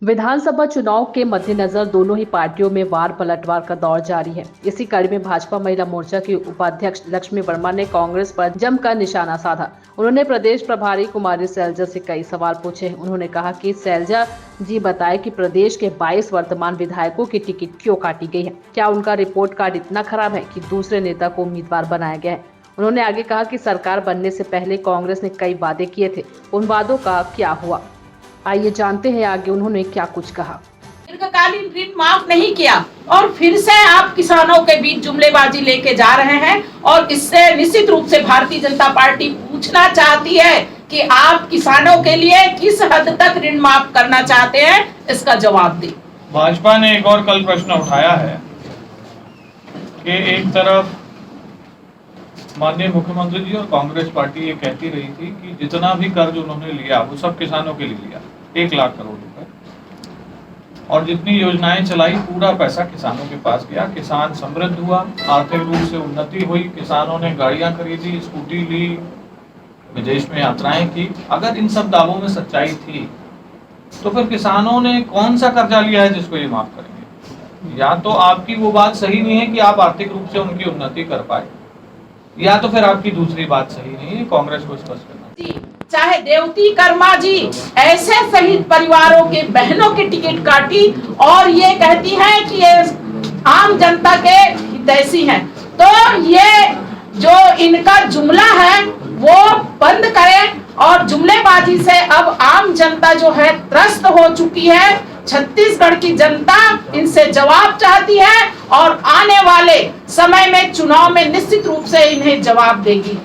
विधानसभा चुनाव के मद्देनजर दोनों ही पार्टियों में वार पलटवार का दौर जारी है। इसी कड़ी में भाजपा महिला मोर्चा की उपाध्यक्ष लक्ष्मी वर्मा ने कांग्रेस पर जमकर निशाना साधा। उन्होंने प्रदेश प्रभारी कुमारी सैलजा से कई सवाल पूछे। उन्होंने कहा कि सैलजा जी बताए कि प्रदेश के 22 वर्तमान विधायकों की टिकट क्यों काटी गई है। क्या उनका रिपोर्ट कार्ड इतना खराब है कि दूसरे नेता को उम्मीदवार बनाया गया है। उन्होंने आगे कहा कि सरकार बनने से पहले कांग्रेस ने कई वादे किए थे, उन वादों का क्या हुआ। आइए जानते हैं आगे उन्होंने क्या कुछ कहा। दीर्घकालीन ऋण माफ नहीं किया और फिर से आप किसानों के बीच जुमलेबाजी लेके जा रहे हैं और इससे निश्चित रूप से भारतीय जनता पार्टी पूछना चाहती है कि आप किसानों के लिए किस हद तक ऋण माफ करना चाहते हैं, इसका जवाब दें। भाजपा ने एक और कल प्रश्न उठाया है कि एक तरफ माननीय मुख्यमंत्री जी और कांग्रेस पार्टी ये कहती रही थी कि जितना भी कर्ज उन्होंने लिया वो सब किसानों के लिए लिया, 1 लाख करोड़ रुपए, और जितनी योजनाएं चलाई पूरा पैसा किसानों के पास गया। किसान समृद्ध हुआ, आर्थिक रूप से उन्नति हुई, किसानों ने गाड़ियां खरीदी, स्कूटी ली, विदेश में यात्राएं की। अगर इन सब दावों में सच्चाई थी तो फिर किसानों ने कौन सा कर्जा लिया है जिसको ये माफ करेंगे? या तो आपकी वो बात सही नहीं है कि आप आर्थिक रूप से उनकी उन्नति कर पाए, या तो फिर आपकी दूसरी बात सही नहीं है। कांग्रेस को स्पष्ट करना। चाहे देवती कर्मा जी ऐसे शहीद परिवारों के बहनों की टिकट काटी और ये कहती है कि ये आम जनता के हितैषी हैं, तो ये जो इनका जुमला है वो बंद करें और जुमलेबाजी से अब आम जनता जो है त्रस्त हो चुकी है। छत्तीसगढ़ की जनता इनसे जवाब चाहती है और आने वाले समय में चुनाव में निश्चित रूप से इन्हें जवाब देगी।